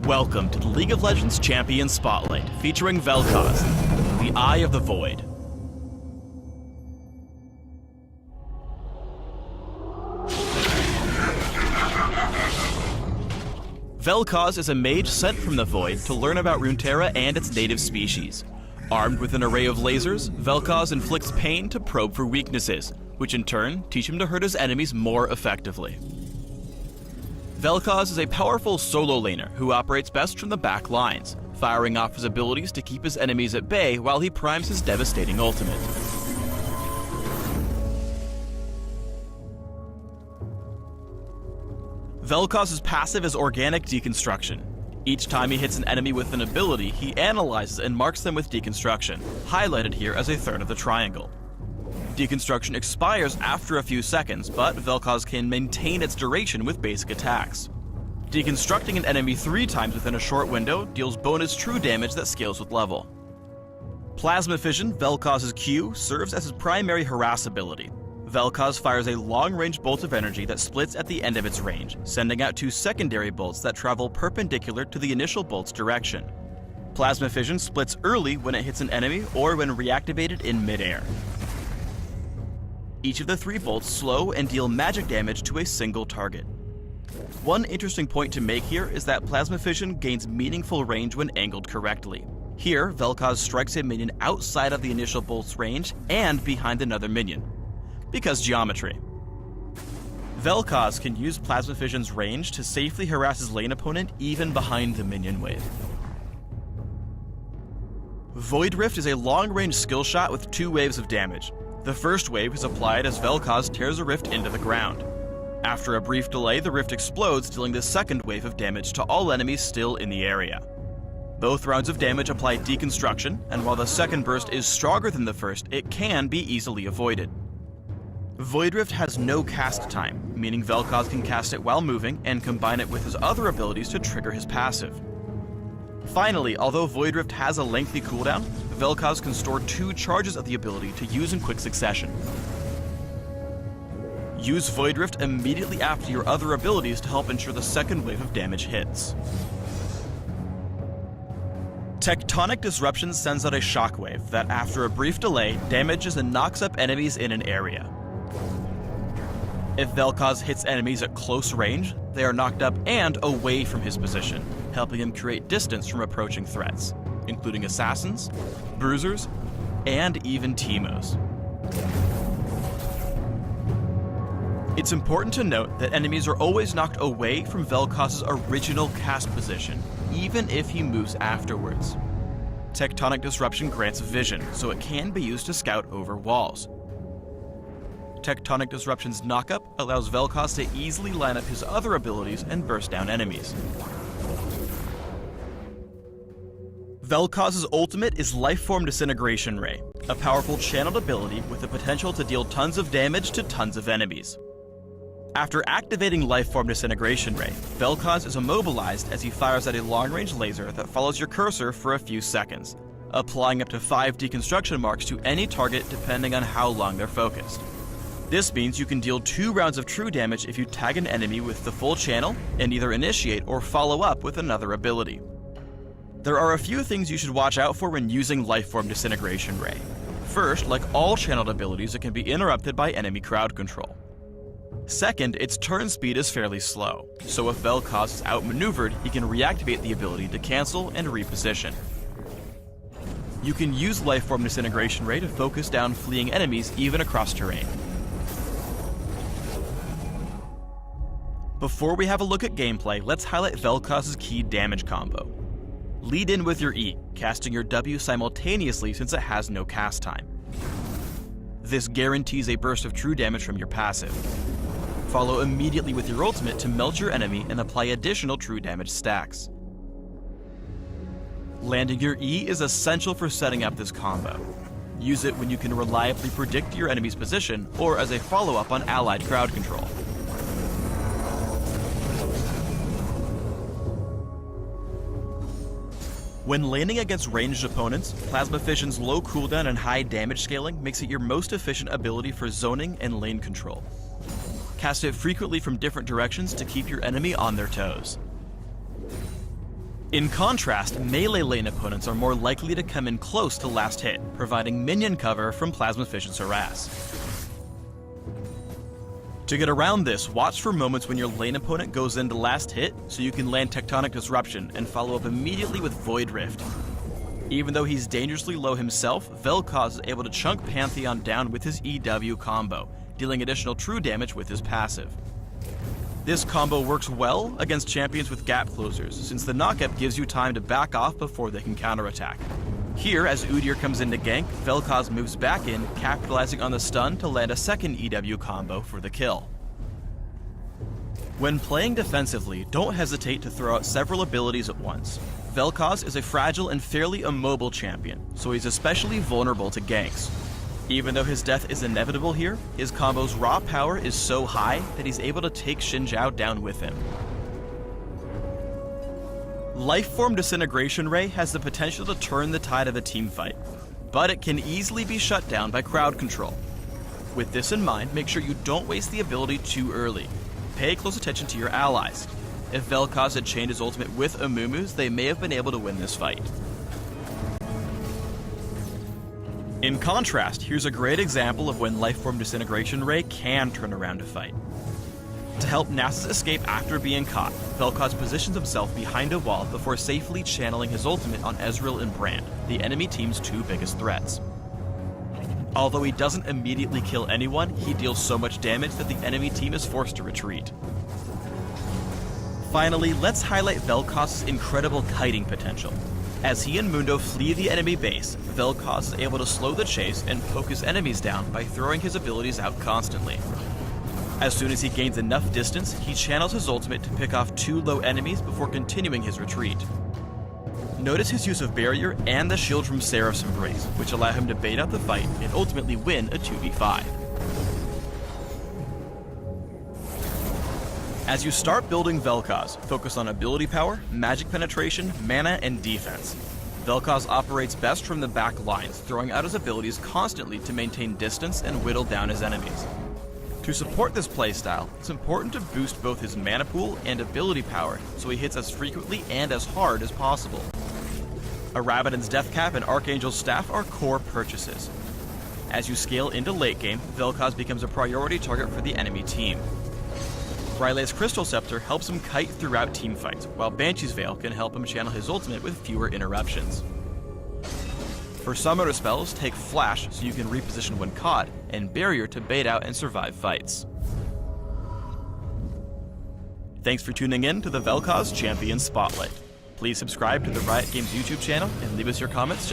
Welcome to the League of Legends Champion Spotlight, featuring Vel'Koz, the Eye of the Void. Vel'Koz is a mage sent from the Void to learn about Runeterra and its native species. Armed with an array of lasers, Vel'Koz inflicts pain to probe for weaknesses, which in turn teach him to hurt his enemies more effectively. Vel'Koz is a powerful solo laner who operates best from the back lines, firing off his abilities to keep his enemies at bay while he primes his devastating ultimate. Vel'Koz's passive is organic Deconstruction. Each time he hits an enemy with an ability, he analyzes and marks them with Deconstruction, highlighted here as a third of the triangle. Deconstruction expires after a few seconds, but Vel'Koz can maintain its duration with basic attacks. Deconstructing an enemy 3 times within a short window deals bonus true damage that scales with level. Plasma Fission, Vel'Koz's Q, serves as his primary harass ability. Vel'Koz fires a long-range bolt of energy that splits at the end of its range, sending out 2 secondary bolts that travel perpendicular to the initial bolt's direction. Plasma Fission splits early when it hits an enemy or when reactivated in mid-air. Each of the 3 bolts slow and deal magic damage to a single target. One interesting point to make here is that Plasma Fission gains meaningful range when angled correctly. Here, Vel'Koz strikes a minion outside of the initial bolt's range and behind another minion. Because geometry. Vel'Koz can use Plasma Fission's range to safely harass his lane opponent even behind the minion wave. Void Rift is a long-range skill shot with 2 waves of damage. The first wave is applied as Vel'Koz tears a rift into the ground. After a brief delay, the rift explodes, dealing the second wave of damage to all enemies still in the area. Both rounds of damage apply Deconstruction, and while the second burst is stronger than the first, it can be easily avoided. Void Rift has no cast time, meaning Vel'Koz can cast it while moving and combine it with his other abilities to trigger his passive. Finally, although Void Rift has a lengthy cooldown, Vel'Koz can store 2 charges of the ability to use in quick succession. Use Void Rift immediately after your other abilities to help ensure the second wave of damage hits. Tectonic Disruption sends out a shockwave that, after a brief delay, damages and knocks up enemies in an area. If Vel'Koz hits enemies at close range, they are knocked up and away from his position, helping him create distance from approaching threats, including assassins, bruisers, and even Teemos. It's important to note that enemies are always knocked away from Vel'Koz's original cast position, even if he moves afterwards. Tectonic Disruption grants vision, so it can be used to scout over walls. Tectonic Disruption's knockup allows Vel'Koz to easily line up his other abilities and burst down enemies. Vel'Koz's ultimate is Form Disintegration Ray, a powerful channeled ability with the potential to deal tons of damage to tons of enemies. After activating Form Disintegration Ray, Vel'Koz is immobilized as he fires at a long-range laser that follows your cursor for a few seconds, applying up to 5 deconstruction marks to any target depending on how long they're focused. This means you can deal 2 rounds of true damage if you tag an enemy with the full channel and either initiate or follow up with another ability. There are a few things you should watch out for when using Form Disintegration Ray. First, like all channeled abilities, it can be interrupted by enemy crowd control. Second, its turn speed is fairly slow, so if Vel'Koz is outmaneuvered, he can reactivate the ability to cancel and reposition. You can use Form Disintegration Ray to focus down fleeing enemies even across terrain. Before we have a look at gameplay, let's highlight Vel'Koz's key damage combo. Lead in with your E, casting your W simultaneously since it has no cast time. This guarantees a burst of true damage from your passive. Follow immediately with your ultimate to melt your enemy and apply additional true damage stacks. Landing your E is essential for setting up this combo. Use it when you can reliably predict your enemy's position or as a follow-up on allied crowd control. When laning against ranged opponents, Plasma Fission's low cooldown and high damage scaling makes it your most efficient ability for zoning and lane control. Cast it frequently from different directions to keep your enemy on their toes. In contrast, melee lane opponents are more likely to come in close to last hit, providing minion cover from Plasma Fission's harass. To get around this, watch for moments when your lane opponent goes into last hit so you can land Tectonic Disruption and follow up immediately with Void Rift. Even though he's dangerously low himself, Vel'Koz is able to chunk Pantheon down with his EW combo, dealing additional true damage with his passive. This combo works well against champions with gap closers, since the knock-up gives you time to back off before they can counterattack. Here, as Udyr comes in to gank, Vel'Koz moves back in, capitalizing on the stun to land a second EW combo for the kill. When playing defensively, don't hesitate to throw out several abilities at once. Vel'Koz is a fragile and fairly immobile champion, so he's especially vulnerable to ganks. Even though his death is inevitable here, his combo's raw power is so high that he's able to take Xin Zhao down with him. Form Disintegration Ray has the potential to turn the tide of a teamfight, but it can easily be shut down by crowd control. With this in mind, make sure you don't waste the ability too early. Pay close attention to your allies. If Vel'Koz had chained his ultimate with Amumu's, they may have been able to win this fight. In contrast, here's a great example of when Form Disintegration Ray can turn around a fight. To help Nasus escape after being caught, Vel'Koz positions himself behind a wall before safely channeling his ultimate on Ezreal and Brand, the enemy team's two biggest threats. Although he doesn't immediately kill anyone, he deals so much damage that the enemy team is forced to retreat. Finally, let's highlight Vel'Koz's incredible kiting potential. As he and Mundo flee the enemy base, Vel'Koz is able to slow the chase and poke his enemies down by throwing his abilities out constantly. As soon as he gains enough distance, he channels his ultimate to pick off two low enemies before continuing his retreat. Notice his use of Barrier and the shield from Seraph's Embrace, which allow him to bait out the fight and ultimately win a 2v5. As you start building Vel'Koz, focus on ability power, magic penetration, mana, and defense. Vel'Koz operates best from the back lines, throwing out his abilities constantly to maintain distance and whittle down his enemies. To support this playstyle, it's important to boost both his mana pool and ability power so he hits as frequently and as hard as possible. A Rabadon's Death Cap and Archangel's Staff are core purchases. As you scale into late game, Vel'Koz becomes a priority target for the enemy team. Ryleigh's Crystal Scepter helps him kite throughout teamfights, while Banshee's Veil can help him channel his ultimate with fewer interruptions. For summoner spells, take Flash so you can reposition when caught, and Barrier to bait out and survive fights. Thanks for tuning in to the Vel'Koz Champion Spotlight. Please subscribe to the Riot Games YouTube channel and leave us your comments.